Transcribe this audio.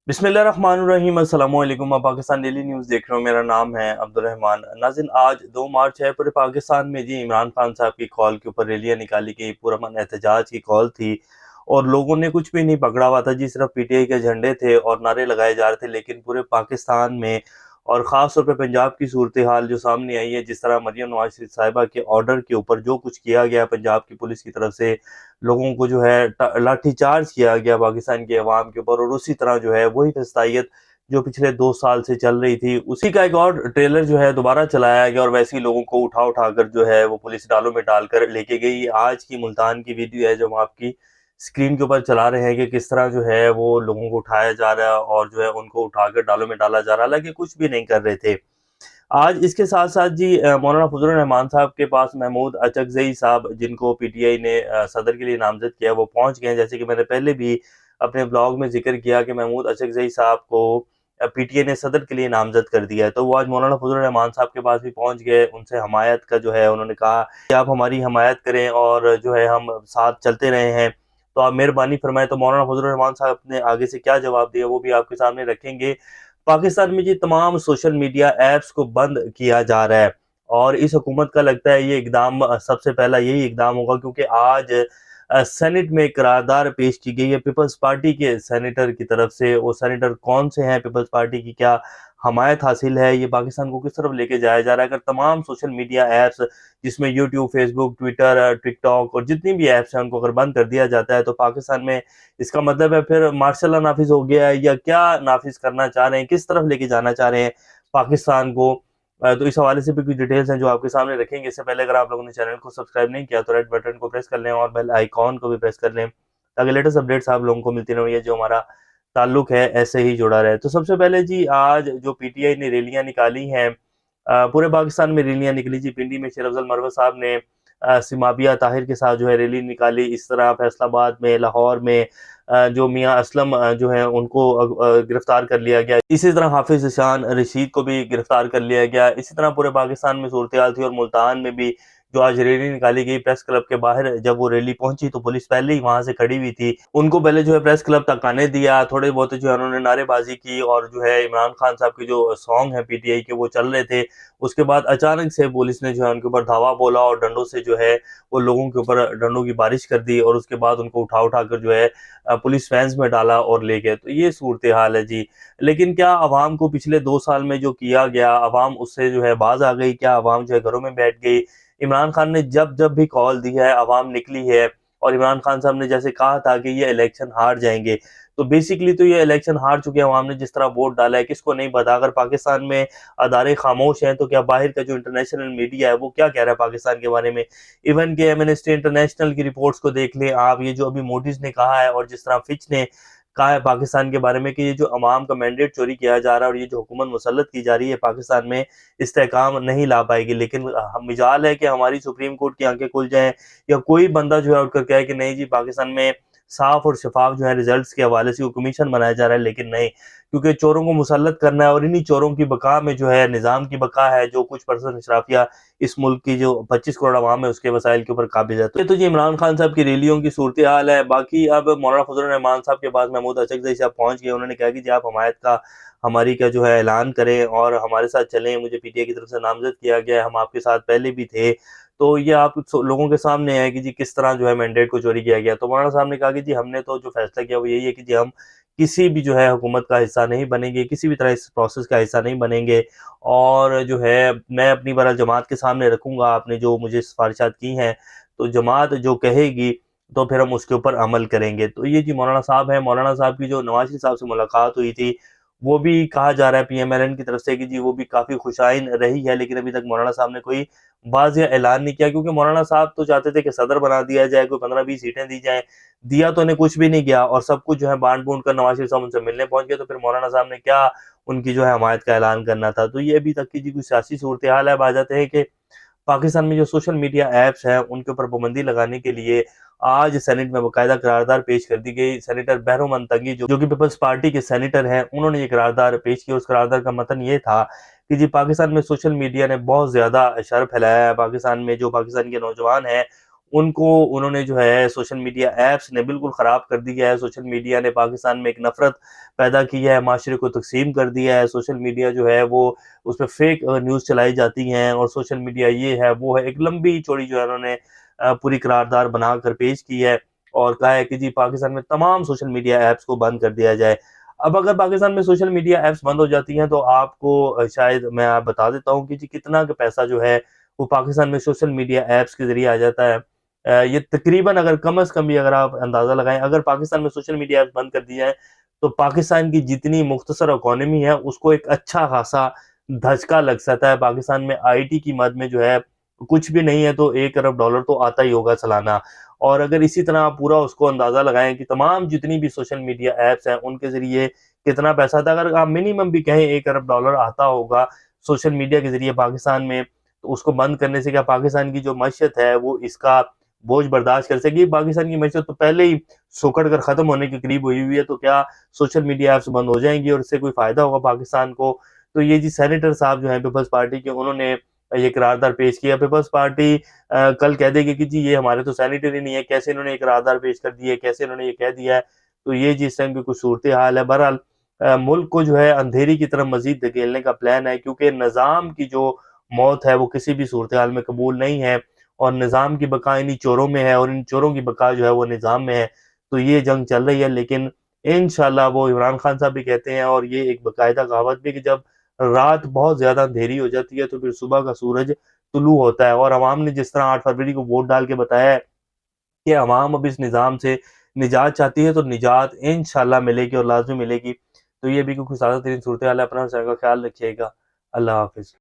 बिस्मिल्लाहिर्रहमानिर्रहीम अस्सलाम वालेकुम। आप पाकिस्तान डेली न्यूज़ देख रहे हो। मेरा नाम है अब्दुल रहमान। नाज़रीन, आज 2 मार्च है। पूरे पाकिस्तान में जी इमरान खान साहब की कॉल के ऊपर रैलियाँ निकाली गई। पुरअमन एहतजाज की कॉल थी और लोगों ने कुछ भी नहीं पकड़ा हुआ था जी, सिर्फ पीटीआई के झंडे थे और नारे लगाए जा रहे थे। लेकिन पूरे पाकिस्तान में और ख़ास तौर पे पंजाब की सूरत हाल जो सामने आई है, जिस तरह मरियम नवाज़ शरीफ साहिबा के ऑर्डर के ऊपर जो कुछ किया गया पंजाब की पुलिस की तरफ से, लोगों को जो है लाठीचार्ज किया गया पाकिस्तान की अवाम के ऊपर, और उसी तरह जो है वही फस्तायत जो पिछले 2 साल से चल रही थी, उसी का एक और ट्रेलर जो है दोबारा चलाया गया और वैसे ही लोगों को उठा उठा कर जो है वो पुलिस डालों में डालकर लेके गई। ये आज की मुल्तान की वीडियो है जो हम आपकी स्क्रीन के ऊपर चला रहे हैं कि किस तरह जो है वो लोगों को उठाया जा रहा है और जो है उनको उठाकर डालों में डाला जा रहा है, हालांकि कुछ भी नहीं कर रहे थे। आज इसके साथ-साथ जी मौलाना फजल रहमान साहब के पास महमूद अचकज़ई साहब, जिनको पीटीआई ने सदर के लिए नामज़द किया, वो पहुँच गए हैं। जैसे कि मैंने पहले भी अपने ब्लॉग में ज़िक्र किया कि महमूद अचकज़ई साहब को पीटीआई ने सदर के लिए नामज़द कर दिया है। तो वो आज मौलाना फजल रहमान साहब के पास भी पहुँच गए। उनसे हमायत का जो है उन्होंने कहा कि आप हमारी हमायत करें और जो है हम साथ चलते रहे हैं, तो आप मेहरबानी फरमाएँ। तो मौलाना फजल रहमान साहब ने आगे से क्या जवाब दिया वो भी आपके सामने रखेंगे। पाकिस्तान में जी तमाम सोशल मीडिया ऐप्स को बंद किया जा रहा है और इस हुकूमत का लगता है ये इकदाम सबसे पहला यही इकदाम होगा, क्योंकि आज सेनेट में एक करारदाद पेश की गई है पीपल्स पार्टी के सेनेटर की तरफ से। वो सेनेटर कौन से हैं, पीपल्स पार्टी की क्या हमायत हासिल है, ये पाकिस्तान को किस तरफ लेके जाया जा रहा है। अगर तमाम सोशल मीडिया ऐप्स जिसमें यूट्यूब, फेसबुक, ट्विटर, टिकटॉक और जितनी भी ऐप्स हैं उनको अगर बंद कर दिया जाता है, तो पाकिस्तान में इसका मतलब है फिर मार्शल लॉ नाफिज हो गया है, या क्या नाफिज करना चाह रहे हैं, किस तरफ लेके जाना चाह रहे हैं पाकिस्तान को। तो इस हवाले से भी कुछ डिटेल्स हैं जो आपके सामने रखेंगे। इससे पहले अगर आप लोगों ने चैनल को सब्सक्राइब नहीं किया तो रेड बटन को प्रेस कर लें और बेल आइकॉन को भी प्रेस कर लें, ताकि लेटेस्ट अपडेट्स आप लोगों को मिलती रहे, जो हमारा ताल्लुक है ऐसे ही जुड़ा रहे। तो सबसे पहले जी आज जो पीटीआई ने रैलियां निकाली हैं, पूरे पाकिस्तान में रैलियां निकली जी। पिंडी में शेर अफजल मरवत साहब ने सिमाबिया ताहिर के साथ जो है रैली निकाली। इस तरह फैसलाबाद में, लाहौर में जो मियां असलम जो है उनको गिरफ्तार कर लिया गया। इसी तरह हाफिज शान रशीद को भी गिरफ्तार कर लिया गया। इसी तरह पूरे पाकिस्तान में सूरत हाल थी और मुल्तान में भी जो आज रैली निकाली गई प्रेस क्लब के बाहर, जब वो रैली पहुंची तो पुलिस पहले ही वहां से खड़ी हुई थी। उनको पहले जो है प्रेस क्लब तक आने दिया, थोड़े बहुत जो है उन्होंने नारेबाजी की और जो है इमरान खान साहब के जो सॉन्ग है पीटीआई के वो चल रहे थे। उसके बाद अचानक से पुलिस ने जो है उनके ऊपर धावा बोला और डंडों से जो है वो लोगों के ऊपर डंडों की बारिश कर दी और उसके बाद उनको उठा उठा कर जो है पुलिस वैन्स में डाला और ले गए। तो ये सूरत हाल है जी। लेकिन क्या अवाम को पिछले 2 साल में जो किया गया, अवाम उससे जो है बाज आ गई? क्या अवाम जो है घरों में बैठ गई? इमरान खान ने जब जब भी कॉल दी है अवाम निकली है, और इमरान खान साहब ने जैसे कहा था कि ये इलेक्शन हार जाएंगे, तो बेसिकली तो ये इलेक्शन हार चुके हैं। अवाम ने जिस तरह वोट डाला है किसको नहीं पता। अगर पाकिस्तान में अदारे खामोश हैं तो क्या बाहर का जो इंटरनेशनल मीडिया है वो क्या कह रहा है पाकिस्तान के बारे में? इवन के एमनेस्टी इंटरनेशनल की रिपोर्ट्स को देख लें आप, ये जो अभी मोडीज ने कहा है और जिस तरह फिच ने कहा है पाकिस्तान के बारे में कि ये जो अवाम का मैंडेट चोरी किया जा रहा है और ये जो हुकूमत मुसल्लत की जा रही है पाकिस्तान में, इस्तेहकाम नहीं ला पाएगी। लेकिन हम मिजाल है कि हमारी सुप्रीम कोर्ट की आंखें खुल जाएं या कोई बंदा जो है उठकर कहे कि नहीं जी पाकिस्तान में साफ और शफाफ जो है रिजल्ट्स के हवाले से वो कमीशन बनाया जा रहा है। लेकिन नहीं, क्योंकि चोरों को मुसल्लत करना है और इन्हीं चोरों की बका में जो है निज़ाम की बका है। जो कुछ परसेंट अशराफिया इस मुल्क की जो 25 करोड़ आवाम है उसके वसाइल के ऊपर काबिज है। तो ये तो जी इमरान खान साहब की रैलियों की सूरत हाल है। बाकी अब मौलाना फजल रहमान साहब के पास महमूद अचकज़ई साहब पहुंच गए। उन्होंने कहा कि जी आप हमायत का हमारी का जो है ऐलान करें और हमारे साथ चलें। मुझे पीटीआई की तरफ से नामजद किया गया है, हम आपके साथ पहले भी थे। तो ये आप लोगों के सामने है कि जी किस तरह जो है मैंडेट को चोरी किया गया। तो मौलाना साहब ने कहा कि जी हमने तो जो फैसला किया वो यही है कि जी हम किसी भी जो है हुकूमत का हिस्सा नहीं बनेंगे, किसी भी तरह इस प्रोसेस का हिस्सा नहीं बनेंगे, और जो है मैं अपनी बहरहाल जमात के सामने रखूँगा आपने जो मुझे सिफारिशात की हैं, तो जमात जो कहेगी तो फिर हम उसके ऊपर अमल करेंगे। तो ये जी मौलाना साहब हैं। मौलाना साहब की जो नवाज़ शरीफ साहब से मुलाकात हुई थी, वो भी कहा जा रहा है पीएमएलएन की तरफ से कि जी वो भी काफ़ी खुशाइन रही है, लेकिन अभी तक मौलाना साहब ने कोई वाज़ेह ऐलान नहीं किया, क्योंकि मौलाना साहब तो चाहते थे कि सदर बना दिया जाए, कोई 15-20 सीटें दी जाएँ। दिया तो उन्हें कुछ भी नहीं गया और सब कुछ जो है बाँट-बूँट कर नवाज़ शरीफ साहब उनसे मिलने पहुँच गए, तो फिर मौलाना साहब ने क्या उनकी जो है हमायत का ऐलान करना था। तो ये अभी तक की जी कुछ सियासी सूरत-ए-हाल है। अब आ जाते हैं कि पाकिस्तान में जो सोशल मीडिया ऐप्स हैं उनके ऊपर पाबंदी लगाने के लिए आज सेनेट में बाकायदा करारदाद पेश कर दी गई। सेनेटर बहरोमन तंगी जो कि पीपल्स पार्टी के सेनेटर हैं, उन्होंने ये करारदाद पेश की। उस करारदाद का मतन ये था कि जी पाकिस्तान में सोशल मीडिया ने बहुत ज़्यादा शर फैलाया है। पाकिस्तान में जो पाकिस्तान के नौजवान हैं उनको उन्होंने जो है सोशल मीडिया ऐप्स ने बिल्कुल ख़राब कर दिया है। सोशल मीडिया ने पाकिस्तान में एक नफ़रत पैदा की है, माशरे को तक़सीम कर दिया है। सोशल मीडिया जो है वो उसपे फ़ेक न्यूज़ चलाई जाती हैं और सोशल मीडिया ये है, वो है, एक लंबी चौड़ी जो है उन्होंने पूरी करारदार बनाकर पेश की है और कहा है कि जी पाकिस्तान में तमाम सोशल मीडिया ऐप्स को बंद कर दिया जाए। अब अगर पाकिस्तान में सोशल मीडिया ऐप्स बंद हो जाती हैं तो आपको शायद मैं आप बता देता हूँ कि जी कितना का पैसा जो है वो पाकिस्तान में सोशल मीडिया ऐप्स के ज़रिए आ जाता है। ये तकरीबन अगर कम से कम भी अगर आप अंदाज़ा लगाएँ, अगर पाकिस्तान में सोशल मीडिया ऐप्स बंद कर दिए जाएँ तो पाकिस्तान की जितनी मुख्तसर इकॉनमी है उसको एक अच्छा खासा धचका लग सकता है। पाकिस्तान में आईटी की मद में जो है कुछ भी नहीं है तो $1 अरब तो आता ही होगा सालाना। और अगर इसी तरह आप पूरा उसको अंदाज़ा लगाएँ कि तमाम जितनी भी सोशल मीडिया ऐप्स हैं उनके ज़रिए कितना पैसा आता है, अगर आप मिनिमम भी कहें $1 अरब आता होगा सोशल मीडिया के ज़रिए पाकिस्तान में, तो उसको बंद करने से क्या पाकिस्तान की जो मईशत है वो इसका बोझ बर्दाश्त कर सकेगी? पाकिस्तान की मईशत तो पहले ही सुकड़ कर ख़त्म होने के करीब हुई हुई है, तो क्या सोशल मीडिया ऐप्स बंद हो जाएँगी और इससे कोई फ़ायदा होगा पाकिस्तान को? तो ये जी सेनेटर साहब जो हैं पीपल्स पार्टी के, उन्होंने ये करारदाद पेश किया। पीपल्स पार्टी कल कह देगी कि जी ये हमारे तो सेनेटर ही नहीं है, कैसे इन्होंने ये करारदाद पेश कर दी है, कैसे इन्होंने ये कह दिया है। तो ये जी इस टाइम की कुछ सूरत-ए-हाल है। बहरहाल मुल्क को जो है अंधेरी की तरफ मज़ीद धकेलने का प्लान है, क्योंकि निज़ाम की जो मौत है वो किसी भी सूरत-ए-हाल में कबूल नहीं है और निज़ाम की बका इन्हीं चोरों में है और इन चोरों की बका जो है वो निज़ाम में है। तो ये जंग चल रही है, लेकिन इंशाअल्लाह वो इमरान खान साहब भी कहते हैं और ये एक बाकायदा कहावत भी, कि जब रात बहुत ज़्यादा अंधेरी हो जाती है तो फिर सुबह का सूरज तुलू होता है। और अवाम ने जिस तरह 8 फरवरी को वोट डाल के बताया है कि अवाम अब इस निज़ाम से निजात चाहती है, तो निजात इंशाअल्लाह मिलेगी और लाज़मी मिलेगी। तो ये भी कुछ ज़्यादा तरीन सूरत-ए-हाल है। अपना और का ख्याल रखिएगा। अल्लाह हाफ़िज़।